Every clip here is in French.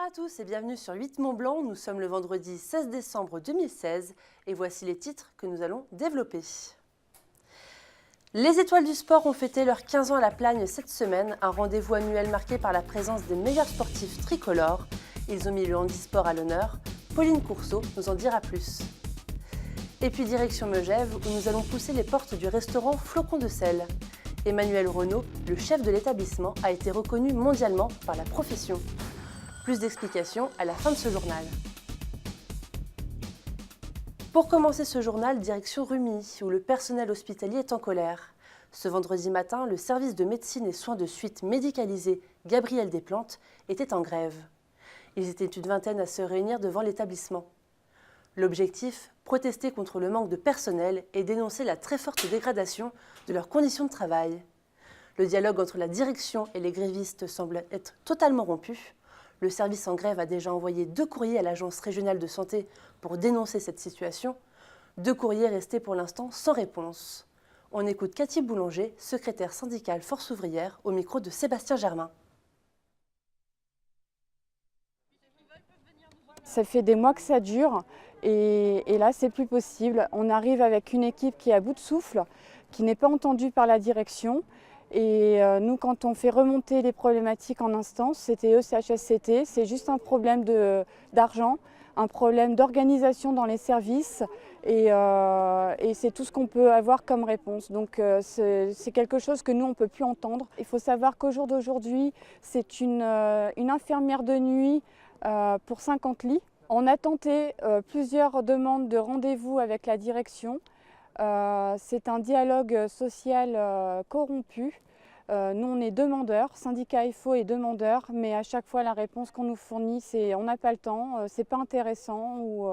Bonsoir à tous et bienvenue sur 8 Mont Blanc. Nous sommes le vendredi 16 décembre 2016 et voici les titres que nous allons développer. Les étoiles du sport ont fêté leurs 15 ans à la Plagne cette semaine, un rendez-vous annuel marqué par la présence des meilleurs sportifs tricolores. Ils ont mis le handisport à l'honneur. Pauline Courceau nous en dira plus. Et puis direction Megève où nous allons pousser les portes du restaurant Flocon de sel. Emmanuel Renaud, le chef de l'établissement, a été reconnu mondialement par la profession. Plus d'explications à la fin de ce journal. Pour commencer ce journal, direction Rumilly, où le personnel hospitalier est en colère. Ce vendredi matin, le service de médecine et soins de suite médicalisés Gabriel Desplantes était en grève. Ils étaient une vingtaine à se réunir devant l'établissement. L'objectif, protester contre le manque de personnel et dénoncer la très forte dégradation de leurs conditions de travail. Le dialogue entre la direction et les grévistes semble être totalement rompu. Le service en grève a déjà envoyé 2 courriers à l'Agence régionale de santé pour dénoncer cette situation. 2 courriers restés pour l'instant sans réponse. On écoute Cathy Boulanger, secrétaire syndicale Force ouvrière, au micro de Sébastien Germain. Ça fait des mois que ça dure et là, c'est plus possible. On arrive avec une équipe qui est à bout de souffle, qui n'est pas entendue par la direction. Et nous, quand on fait remonter les problématiques en instance, CTE, CHSCT, c'est juste un problème d'argent, un problème d'organisation dans les services et c'est tout ce qu'on peut avoir comme réponse. Donc c'est quelque chose que nous, on ne peut plus entendre. Il faut savoir qu'au jour d'aujourd'hui, c'est une infirmière de nuit pour 50 lits. On a tenté plusieurs demandes de rendez-vous avec la direction. C'est un dialogue social corrompu. Nous, on est demandeurs, syndicat FO est demandeur, mais à chaque fois, la réponse qu'on nous fournit, c'est on n'a pas le temps, c'est pas intéressant ou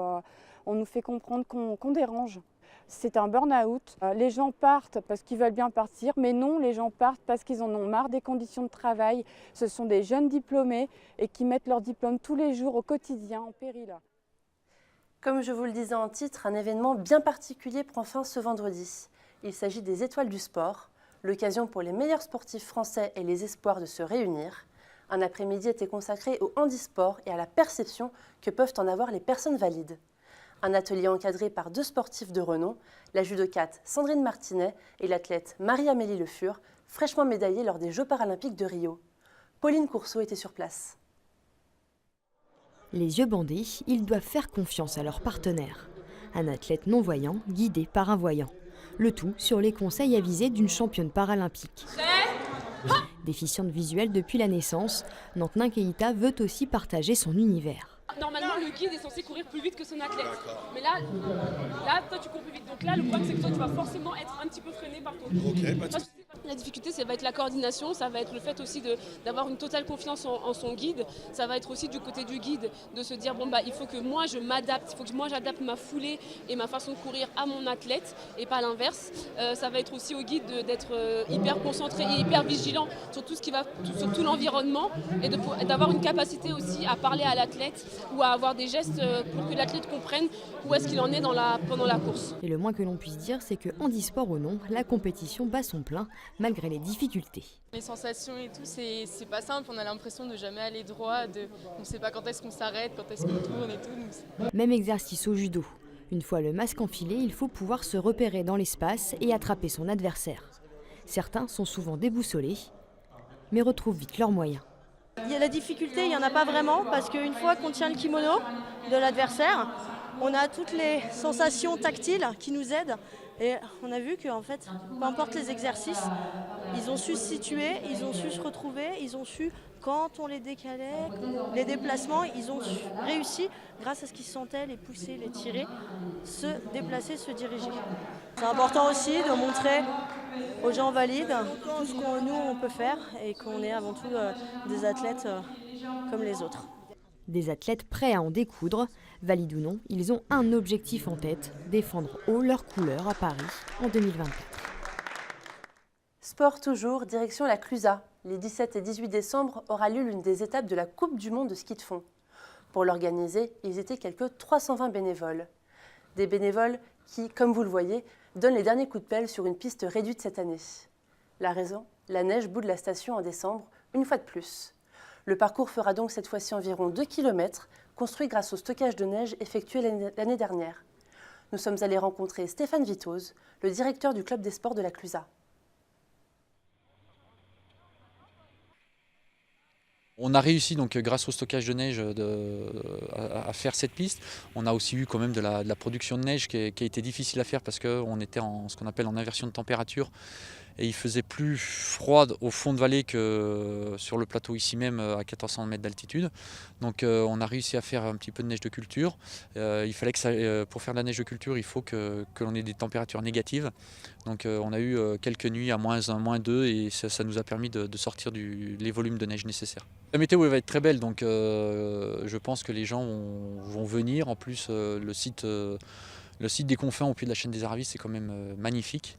on nous fait comprendre qu'on dérange. C'est un burn-out. Les gens partent parce qu'ils veulent bien partir, mais non, les gens partent parce qu'ils en ont marre des conditions de travail. Ce sont des jeunes diplômés et qui mettent leur diplôme tous les jours au quotidien en péril. Comme je vous le disais en titre, un événement bien particulier prend fin ce vendredi. Il s'agit des étoiles du sport, l'occasion pour les meilleurs sportifs français et les espoirs de se réunir. Un après-midi était consacré au handisport et à la perception que peuvent en avoir les personnes valides. Un atelier encadré par 2 sportifs de renom, la judokate Sandrine Martinet et l'athlète Marie-Amélie Le Fur, fraîchement médaillée lors des Jeux paralympiques de Rio. Pauline Courceau était sur place. Les yeux bandés, ils doivent faire confiance à leur partenaire. Un athlète non-voyant guidé par un voyant. Le tout sur les conseils avisés d'une championne paralympique. Déficiente visuelle depuis la naissance, Nantenin Keïta veut aussi partager son univers. Normalement, le guide est censé courir plus vite que son athlète. Mais là, toi, tu cours plus vite. Donc là, le problème, c'est que toi, tu vas forcément être un petit peu freiné par ton guide. La difficulté, ça va être la coordination, ça va être le fait aussi d'avoir une totale confiance en son guide. Ça va être aussi du côté du guide de se dire, bon, bah, il faut que moi, je m'adapte. Il faut que moi, j'adapte ma foulée et ma façon de courir à mon athlète et pas l'inverse. Ça va être aussi au guide d'être hyper concentré et hyper vigilant sur tout ce qui va, sur tout l'environnement et d'avoir une capacité aussi à parler à l'athlète ou à avoir des gestes pour que l'athlète comprenne où est-ce qu'il en est pendant la course. Et le moins que l'on puisse dire, c'est que handisport ou non, la compétition bat son plein, malgré les difficultés. Les sensations et tout, c'est pas simple, on a l'impression de jamais aller droit, on ne sait pas quand est-ce qu'on s'arrête, quand est-ce qu'on tourne et tout. Même exercice au judo. Une fois le masque enfilé, il faut pouvoir se repérer dans l'espace et attraper son adversaire. Certains sont souvent déboussolés, mais retrouvent vite leurs moyens. Il y a la difficulté, il n'y en a pas vraiment, parce qu'une fois qu'on tient le kimono de l'adversaire, on a toutes les sensations tactiles qui nous aident. Et on a vu qu'en fait, peu importe les exercices, ils ont su se situer, ils ont su se retrouver, ils ont su, quand on les décalait, les déplacements, ils ont réussi, grâce à ce qu'ils sentaient, les pousser, les tirer, se déplacer, se diriger. C'est important aussi de montrer aux gens valides tout ce qu'on nous on peut faire et qu'on est avant tout des athlètes comme les autres. Des athlètes prêts à en découdre, valides ou non, ils ont un objectif en tête, défendre haut leurs couleurs à Paris en 2024. Sport toujours, direction la Clusaz. Les 17 et 18 décembre aura lieu l'une des étapes de la Coupe du monde de ski de fond. Pour l'organiser, ils étaient quelques 320 bénévoles. Des bénévoles qui, comme vous le voyez, donnent les derniers coups de pelle sur une piste réduite cette année. La raison ? La neige boude la station en décembre, une fois de plus. Le parcours fera donc cette fois-ci environ 2 km, construit grâce au stockage de neige effectué l'année dernière. Nous sommes allés rencontrer Stéphane Vitoz, le directeur du club des sports de la Clusaz. On a réussi donc grâce au stockage de neige à faire cette piste. On a aussi eu quand même de la production de neige qui a été difficile à faire parce qu'on était en ce qu'on appelle en inversion de température et il faisait plus froid au fond de vallée que sur le plateau ici même à 1400 mètres d'altitude. Donc on a réussi à faire un petit peu de neige de culture. Il fallait que pour faire de la neige de culture, il faut que l'on ait des températures négatives. Donc on a eu quelques nuits à -1, -2 et ça nous a permis de sortir les volumes de neige nécessaires. La météo va être très belle, donc je pense que les gens vont venir. En plus, le site des Confins au pied de la chaîne des Aravis, c'est quand même magnifique.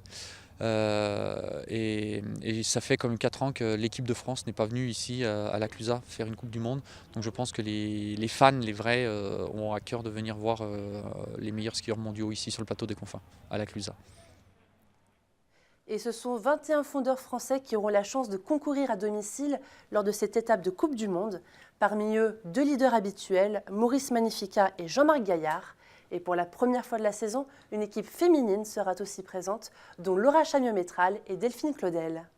Et ça fait quand même 4 ans que l'équipe de France n'est pas venue ici à la Clusaz faire une Coupe du Monde. Donc je pense que les fans, les vrais, ont à cœur de venir voir les meilleurs skieurs mondiaux ici sur le plateau des Confins, à la Clusaz. Et ce sont 21 fondeurs français qui auront la chance de concourir à domicile lors de cette étape de Coupe du Monde. Parmi eux, 2 leaders habituels, Maurice Magnifica et Jean-Marc Gaillard. Et pour la première fois de la saison, une équipe féminine sera aussi présente, dont Laura Chagnon-Métral et Delphine Claudel.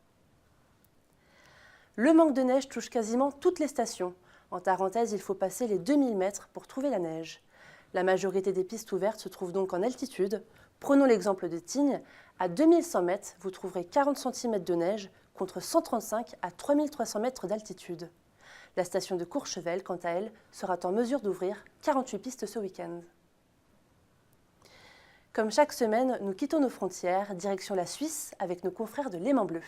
Le manque de neige touche quasiment toutes les stations. En Tarentaise, il faut passer les 2000 mètres pour trouver la neige. La majorité des pistes ouvertes se trouvent donc en altitude. Prenons l'exemple de Tignes. À 2100 mètres, vous trouverez 40 cm de neige contre 135 à 3300 mètres d'altitude. La station de Courchevel, quant à elle, sera en mesure d'ouvrir 48 pistes ce week-end. Comme chaque semaine, nous quittons nos frontières, direction la Suisse avec nos confrères de Léman Bleu.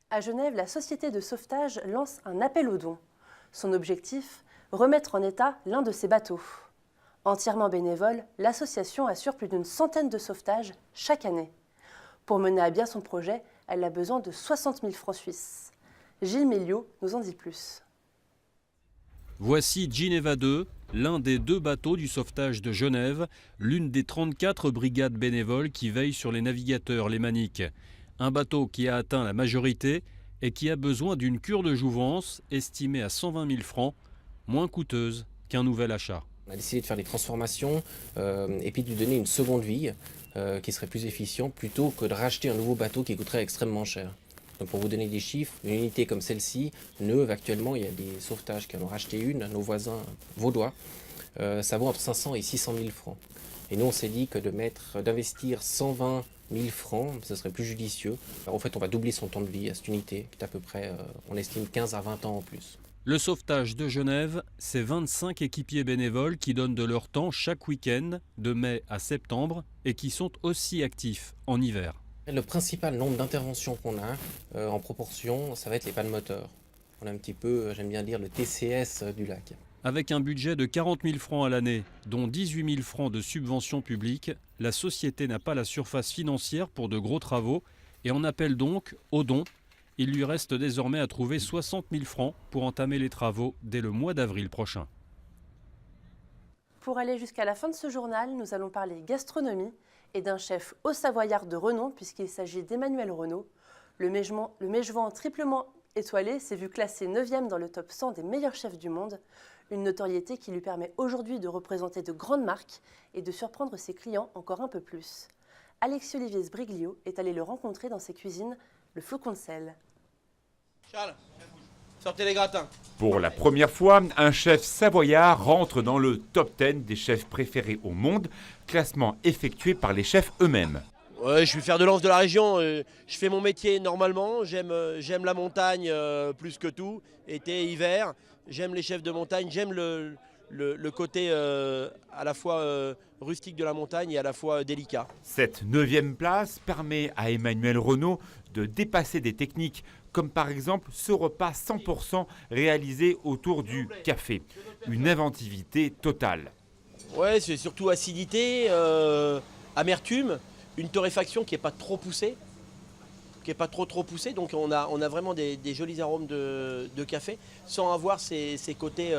À Genève, la société de sauvetage lance un appel aux dons. Son objectif, remettre en état l'un de ses bateaux. Entièrement bénévole, l'association assure plus d'une centaine de sauvetages chaque année. Pour mener à bien son projet, elle a besoin de 60 000 francs suisses. Gilles Méliot nous en dit plus. Voici Gineva 2, l'un des 2 bateaux du sauvetage de Genève, l'une des 34 brigades bénévoles qui veillent sur les navigateurs lémaniques. Un bateau qui a atteint la majorité et qui a besoin d'une cure de jouvence estimée à 120 000 francs, moins coûteuse qu'un nouvel achat. On a décidé de faire des transformations et puis de lui donner une seconde vie qui serait plus efficient plutôt que de racheter un nouveau bateau qui coûterait extrêmement cher. Donc pour vous donner des chiffres, une unité comme celle-ci, neuve actuellement, il y a des sauvetages qui en ont racheté une, nos voisins vaudois, ça vaut entre 500 et 600 000 francs. Et nous on s'est dit que d'investir 120 000 francs, ce serait plus judicieux. Alors, en fait on va doubler son temps de vie à cette unité, qui est à peu près, on estime 15 à 20 ans en plus. Le sauvetage de Genève, c'est 25 équipiers bénévoles qui donnent de leur temps chaque week-end, de mai à septembre, et qui sont aussi actifs en hiver. Le principal nombre d'interventions qu'on a en proportion, ça va être les pannes moteurs. On a un petit peu, j'aime bien dire, le TCS du lac. Avec un budget de 40 000 francs à l'année, dont 18 000 francs de subventions publiques, la société n'a pas la surface financière pour de gros travaux et en appelle donc aux dons. Il lui reste désormais à trouver 60 000 francs pour entamer les travaux dès le mois d'avril prochain. Pour aller jusqu'à la fin de ce journal, nous allons parler gastronomie et d'un chef haut-savoyard de renom puisqu'il s'agit d'Emmanuel Renaud. Le Mégevant triplement étoilé s'est vu classé 9e dans le top 100 des meilleurs chefs du monde, une notoriété qui lui permet aujourd'hui de représenter de grandes marques et de surprendre ses clients encore un peu plus. Alexis-Olivier Sbriglio est allé le rencontrer dans ses cuisines, le Flocon de sel. Charles, sortez les gratins. Pour la première fois, un chef savoyard rentre dans le top 10 des chefs préférés au monde, classement effectué par les chefs eux-mêmes. Ouais, je suis fer de lance de la région, je fais mon métier normalement, j'aime la montagne plus que tout, été, hiver, j'aime les chefs de montagne, j'aime le côté à la fois rustique de la montagne et à la fois délicat. Cette 9e place permet à Emmanuel Renaud de dépasser des techniques comme par exemple ce repas 100% réalisé autour du café. Une inventivité totale. Ouais, c'est surtout acidité, amertume, une torréfaction qui n'est pas trop poussée, qui n'est pas trop poussée. Donc on a vraiment des jolis arômes de café sans avoir ces côtés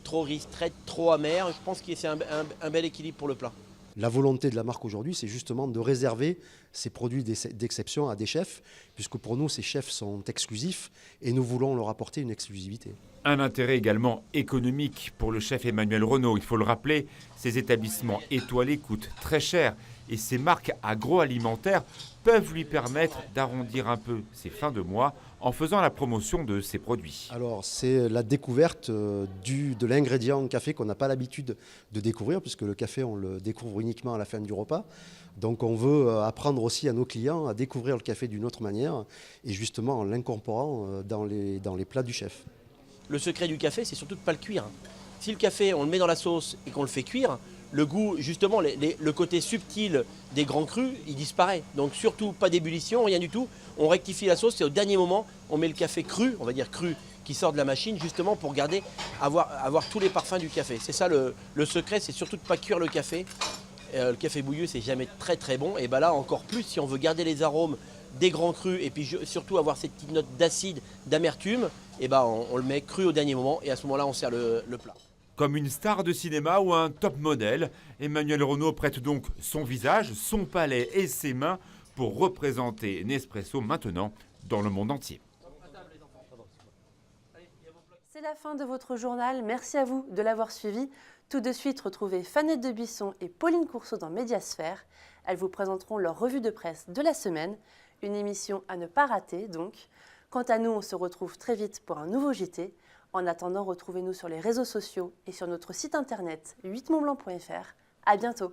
trop ristrés, trop amers. Je pense que c'est un bel équilibre pour le plat. La volonté de la marque aujourd'hui, c'est justement de réserver ces produits d'exception à des chefs, puisque pour nous, ces chefs sont exclusifs et nous voulons leur apporter une exclusivité. Un intérêt également économique pour le chef Emmanuel Renaud. Il faut le rappeler, ces établissements étoilés coûtent très cher et ces marques agroalimentaires peuvent lui permettre d'arrondir un peu ses fins de mois en faisant la promotion de ses produits. Alors c'est la découverte de l'ingrédient café qu'on n'a pas l'habitude de découvrir, puisque le café on le découvre uniquement à la fin du repas. Donc on veut apprendre aussi à nos clients à découvrir le café d'une autre manière et justement en l'incorporant dans les plats du chef. Le secret du café, c'est surtout de ne pas le cuire. Si le café, on le met dans la sauce et qu'on le fait cuire, le goût, justement, le côté subtil des grands crus, il disparaît. Donc surtout pas d'ébullition, rien du tout. On rectifie la sauce et au dernier moment, on met le café cru, on va dire cru, qui sort de la machine, justement pour garder, avoir tous les parfums du café. C'est ça le secret, c'est surtout de ne pas cuire le café. Le café bouilleux, c'est jamais très très bon. Et bien là, encore plus, si on veut garder les arômes des grands crus et puis surtout avoir cette petite note d'acide, d'amertume, et ben on le met cru au dernier moment et à ce moment-là, on sert le plat. Comme une star de cinéma ou un top modèle, Emmanuel Renaud prête donc son visage, son palais et ses mains pour représenter Nespresso maintenant dans le monde entier. C'est la fin de votre journal. Merci à vous de l'avoir suivi. Tout de suite, retrouvez Fanette de Buisson et Pauline Courceau dans Médiasphère. Elles vous présenteront leur revue de presse de la semaine. Une émission à ne pas rater donc. Quant à nous, on se retrouve très vite pour un nouveau JT. En attendant, retrouvez-nous sur les réseaux sociaux et sur notre site internet 8montblanc.fr. À bientôt.